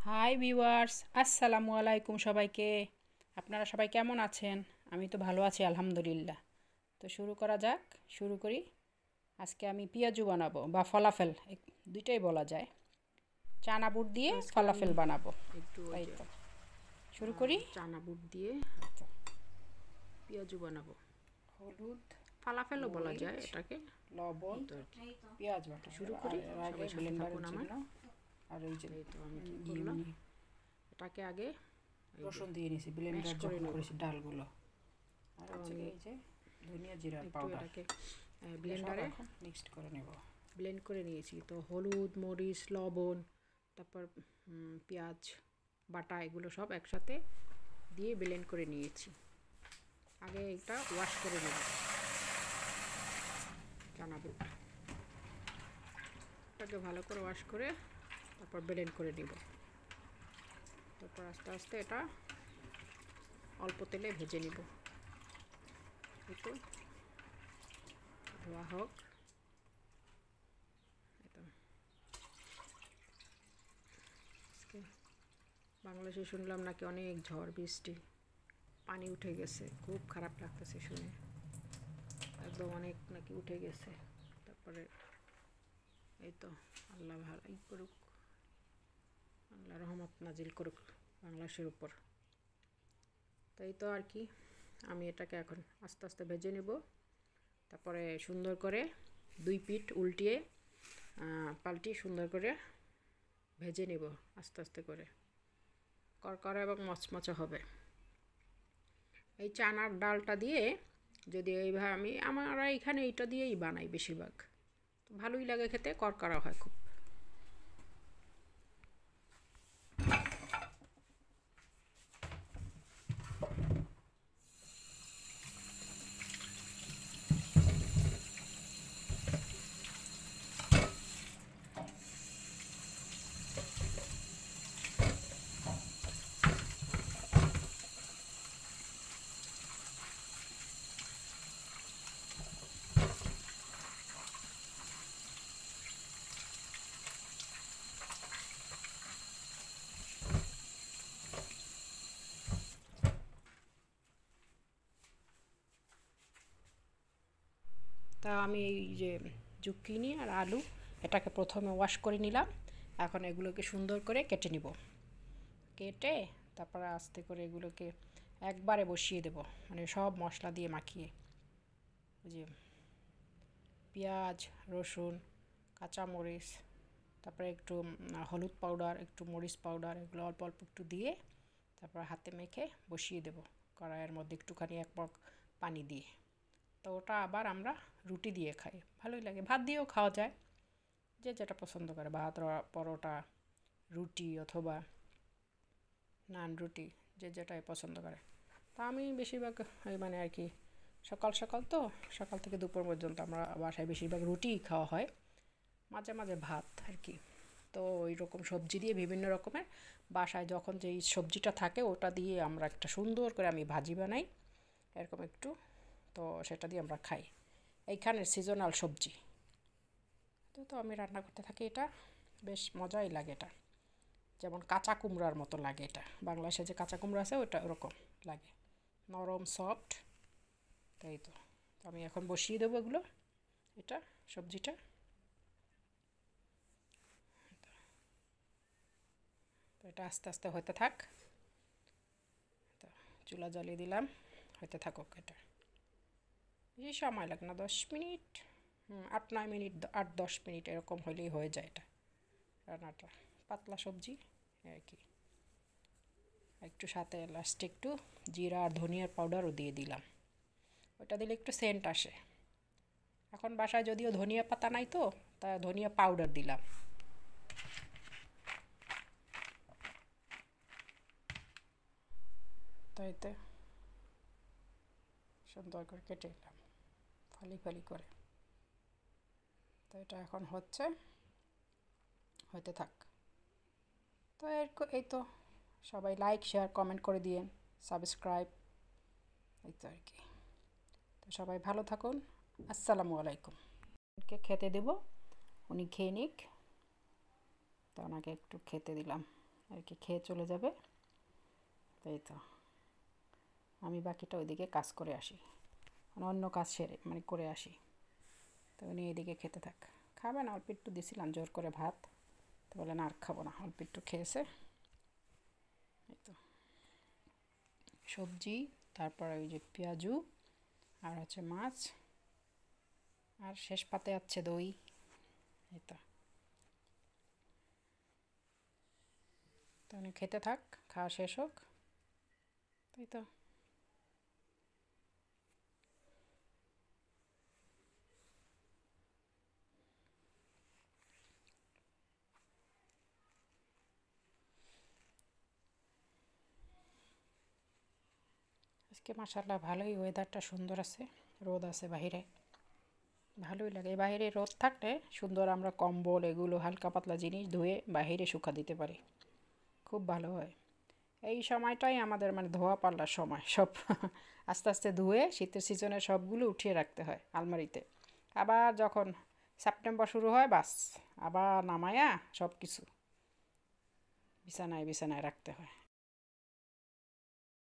Hi viewers, আসসালামু আলাইকুম সবাইকে। আপনারা সবাই কেমন আছেন? আমি তো ভালো আছি আলহামদুলিল্লাহ। তো শুরু করা যাক। শুরু করি। আজকে আমি পেঁয়াজু বানাবো বা ফলাফেল, দুইটাই বলা যায়। চানা বুট দিয়ে আজকে আমি ফলাফেল বানাবো। একটু ওই তাই যে তো শুরু করি। চানা বুট দিয়ে আচ্ছা, পেঁয়াজু বানাবো। হলুদ, ফালাফেলও বলা যায় মরিচ, এটাকে। লবণ, এই তো আর কি। পেঁয়াজ বাটা। শুরু আর করি, এর আগে সবাই সাথে ব্লেন্ডারের থাকুন আমার। জন্য আর ওই যে এই তো আমি কি করলাম, এটাকে আগে এই যে রসুন দিয়ে নিয়েছি ম্যাশ ব্লেন্ডার করে যখন নেব। করেছি ডালগুলো। আর তো হচ্ছে আমি এই যে ধনিয়া জিরা একটু পাউডার এটাকে সব ব্লেন্ডারে এখন মিক্সড করে নেব। ব্লেন্ড করে নিয়েছি। তো হলুদ, মরিচ, লবণ, তারপর পেঁয়াজ বাটা, এগুলো সব একসাথে দিয়ে ব্লেন্ড করে নিয়েছি। আগে এটা ওয়াশ করে নেব চানা বুট। এটাকে ভালো করে ওয়াশ করে তারপর ব্লেন্ড করে নিব। তারপর আস্তে আস্তে এটা অল্প তেলে ভেজে নিব। একটু ধোয়া হোক। আজকে বাংলাদেশে শুনলাম নাকি অনেক ঝড় বৃষ্টি, পানি উঠে গেছে, খুব খারাপ লাগতেছে শুনে। একদম অনেক নাকি উঠে গেছে। তারপরে এই তো আল্লাহ ভালোই করুক, আল্লাহ রহমত নাজিল করুক বাংলাদেশের উপর। তাই তো আর কি, আমি এটাকে এখন আস্তে আস্তে ভেজে নেব। তারপরে সুন্দর করে দুই পিঠ উল্টিয়ে পাল্টিয়ে সুন্দর করে ভেজে নেব আস্তে আস্তে করে, করকরা এবং মচমচে হবে। এই চানার ডালটা দিয়ে যদি এইভাবে আমরা এখানে এইটা দিয়েই বানাই বেশিরভাগ, তো ভালোই লাগে খেতে, করকরা হয় খুব। তা আমি এই যে জুকিনি আর আলু, এটাকে প্রথমে ওয়াশ করে নিলাম। এখন এগুলোকে সুন্দর করে কেটে নিব। কেটে তারপরে আস্তে করে এগুলোকে একবারে বসিয়ে দেব, মানে সব মশলা দিয়ে মাখিয়ে। ওই যে পেঁয়াজ, রসুন, কাঁচামরিচ, তারপরে একটু হলুদ পাউডার, একটু মরিচ পাউডার, এগুলো অল্প অল্প একটু দিয়ে তারপর হাতে মেখে বসিয়ে দেব কড়াইয়ের মধ্যে একটুখানি এক মগ পানি দিয়ে। তো ওটা আবার আমরা রুটি দিয়ে খাই, ভালোই লাগে। ভাত দিয়েও খাওয়া যায়, যে যেটা পছন্দ করে, ভাত, পরোটা, রুটি অথবা নান রুটি, যে যেটাই পছন্দ করে। তা আমি বেশিরভাগ মানে আর কি, সকাল সকাল তো, সকাল থেকে দুপুর পর্যন্ত আমরা বাসায় বেশিরভাগ রুটিই খাওয়া হয়, মাঝে মাঝে ভাত আর কি। তো ওই রকম সবজি দিয়ে বিভিন্ন রকমের বাসায় যখন যেই সবজিটা থাকে ওটা দিয়ে আমরা একটা সুন্দর করে আমি ভাজি বানাই এরকম একটু, তো সেটা দিয়ে আমরা খাই। এইখানের সিজনাল সবজি। তো আমি রান্না করতে থাকি, এটা বেশ মজাই লাগে। এটা যেমন কাঁচা কুমড়ার মতো লাগে, এটা বাংলাদেশে যে কাঁচা কুমড়া আছে ওটা ওরকম লাগে, নরম সফট। তাই তো, তো আমি এখন বসিয়ে দেবো এগুলো, এটা সবজিটা। তো এটা আস্তে আস্তে হতে থাক। তো চুলা জ্বালিয়ে দিলাম, হতে থাকুক। এটা বেশি সময় লাগে না, 10 মিনিট, 8-9 মিনিট, 8-10 মিনিট এরকম হলেই হয়ে যায় এটা রান্নাটা। পাতলা সবজি আর কি। একটু সাথে লাস্টে একটু জিরা আর ধনিয়ার পাউডারও দিয়ে দিলাম, ওটা দিলে একটু সেন্ট আসে। এখন বাসায় যদিও ধনিয়া পাতা নাই, তো তা ধনিয়া পাউডার দিলাম। তাইতে সুন্দর করে কেটে নিলাম ফালি ফালি করে। তো এটা এখন হচ্ছে, হতে থাক। তো এই তো, সবাই লাইক শেয়ার কমেন্ট করে দিয়েন, সাবস্ক্রাইব, এই তো আর কি। তো সবাই ভালো থাকুন, আসসালামু আলাইকুম। কে খেতে দেব, উনি খেয়ে নিক। তো ওনাকে একটু খেতে দিলাম, আর কি খেয়ে চলে যাবে। তাই তো আমি বাকিটা ওইদিকে কাজ করে আসি, মানে অন্য কাজ সেরে মানে করে আসি। তো উনি এদিকে খেতে থাক। খাবেন, অল্প একটু দিছিলাম জোর করে ভাত, তো বলে না আর খাবো না, অল্প একটু খেয়েছে। এই তো সবজি, তারপরে ওই যে পেঁয়াজু, আর হচ্ছে মাছ, আর শেষ পাতে আছে দই। এই তো তাহলে খেতে থাক, খাওয়া শেষ হোক। তাই তো আজকে মাশাআল্লাহ ভালোই ওয়েদারটা সুন্দর আছে, রোদ আছে বাহিরে, ভালোই লাগে। বাইরে রোদ থাকলে সুন্দর আমরা কম্বল এগুলো হালকা পাতলা জিনিস ধুয়ে বাইরে শুকা দিতে পারি, খুব ভালো হয়। এই সময়টাই আমাদের মানে ধোয়া পাল্লার সময়, সব আস্তে আস্তে ধুয়ে শীতের সিজনে সবগুলো উঠিয়ে রাখতে হয় আলমারিতে। আবার যখন সেপ্টেম্বর শুরু হয় বাস, আবার নামায়া সব কিছু বিছানায় বিছানায় রাখতে হয়।